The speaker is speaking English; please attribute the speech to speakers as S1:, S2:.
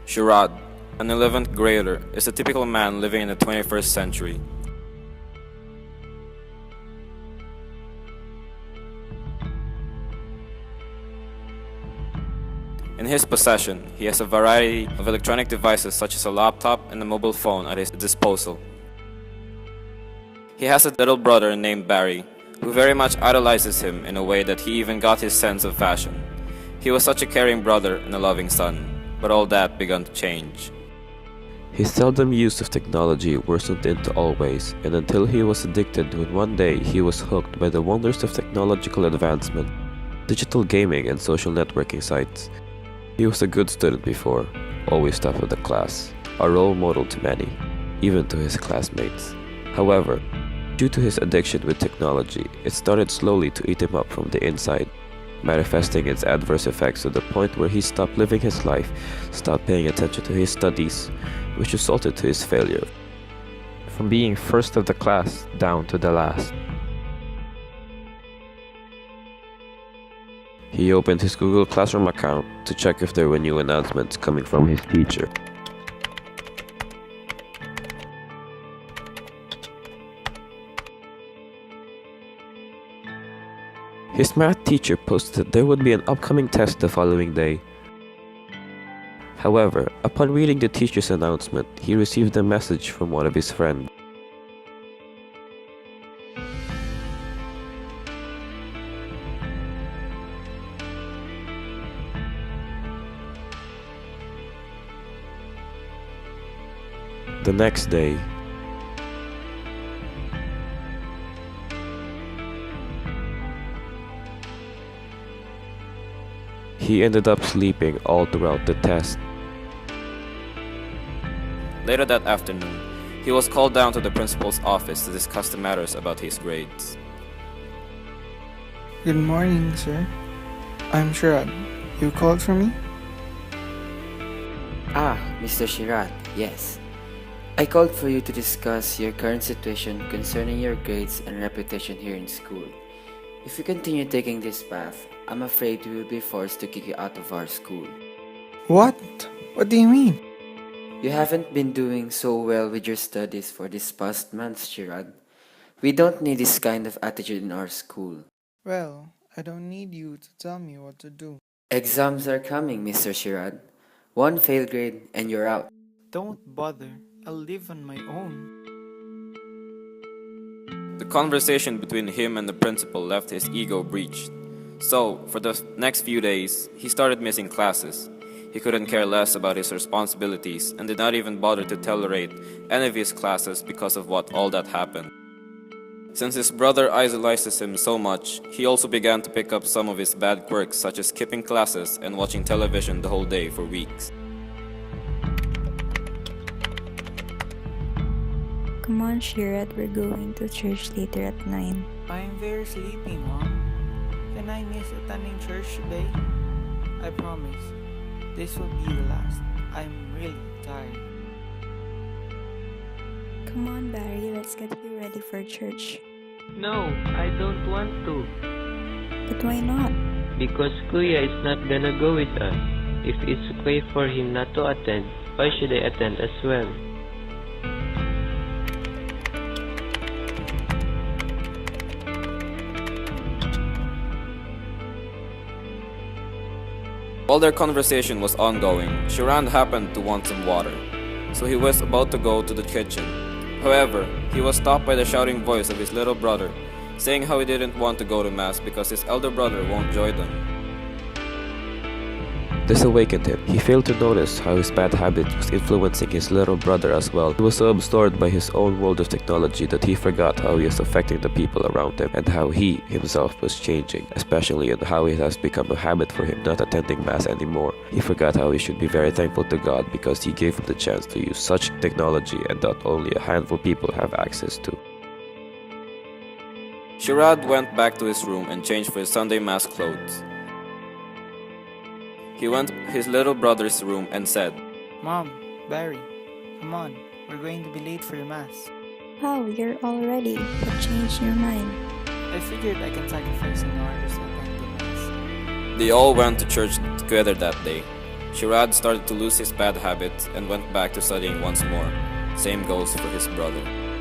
S1: Shirad, an 11th grader, is a typical man living in the 21st century. In his possession, he has a variety of electronic devices such as a laptop and a mobile phone at his disposal. He has a little brother named Barry, who very much idolizes him in a way that he even got his sense of fashion. He was such a caring brother and a loving son, but all that began to change.
S2: His seldom use of technology worsened into always, and until he was addicted when one day he was hooked by the wonders of technological advancement, digital gaming and social networking sites. He was a good student before, always top of the class, a role model to many, even to his classmates. However, due to his addiction with technology, it started slowly to eat him up from the inside, manifesting its adverse effects to the point where he stopped living his life, stopped paying attention to his studies, which resulted to his failure, from being first of the class down to the last. He opened his Google Classroom account to check if there were new announcements coming from his teacher. His math teacher posted that there would be an upcoming test the following day. However, upon reading the teacher's announcement, he received a message from one of his friends. The next day, he ended up sleeping all throughout the test.
S1: Later that afternoon, he was called down to the principal's office to discuss the matters about his grades.
S3: Good morning, sir. I'm Shrad. You called for me?
S4: Ah, Mr. Shirat, yes. I called for you to discuss your current situation concerning your grades and reputation here in school. If you continue taking this path, I'm afraid we will be forced to kick you out of our school.
S3: What? What do you mean?
S4: You haven't been doing so well with your studies for these past months, Shirad. We don't need this kind of attitude in our school.
S3: Well, I don't need you to tell me what to do.
S4: Exams are coming, Mr. Shirad. One failed grade and you're out.
S3: Don't bother. I'll live on my own.
S1: The conversation between him and the principal left his ego breached. So, for the next few days, he started missing classes. He couldn't care less about his responsibilities and did not even bother to tolerate any of his classes because of what all that happened. Since his brother idolizes him so much, he also began to pick up some of his bad quirks such as skipping classes and watching television the whole day for weeks.
S5: Come on, Shirat, we're going to church later at 9.
S3: I'm very sleepy, Mom. Can I miss attending church today? I promise. This will be the last. I'm really tired.
S5: Come on, Barry, let's get you ready for church.
S6: No, I don't want to.
S5: But why not?
S6: Because Kuya is not gonna go with us. If it's okay for him not to attend, why should I attend as well?
S1: While their conversation was ongoing, Shiran happened to want some water, so he was about to go to the kitchen. However, he was stopped by the shouting voice of his little brother, saying how he didn't want to go to mass because his elder brother won't join them.
S2: This awakened him. He failed to notice how his bad habit was influencing his little brother as well. He was so absorbed by his own world of technology that he forgot how he was affecting the people around him and how he himself was changing, especially in how it has become a habit for him not attending mass anymore. He forgot how he should be very thankful to God because he gave him the chance to use such technology and that only a handful of people have access to.
S1: Shirad went back to his room and changed for his Sunday mass clothes. He went to his little brother's room and said,
S3: Mom, Barry, come on. We're going to be late for your mass.
S5: How, you're all ready. What changed your mind?
S3: I figured I can sacrifice an hour to attend the mass.
S1: They all went to church together that day. Shirad started to lose his bad habits and went back to studying once more. Same goes for his brother.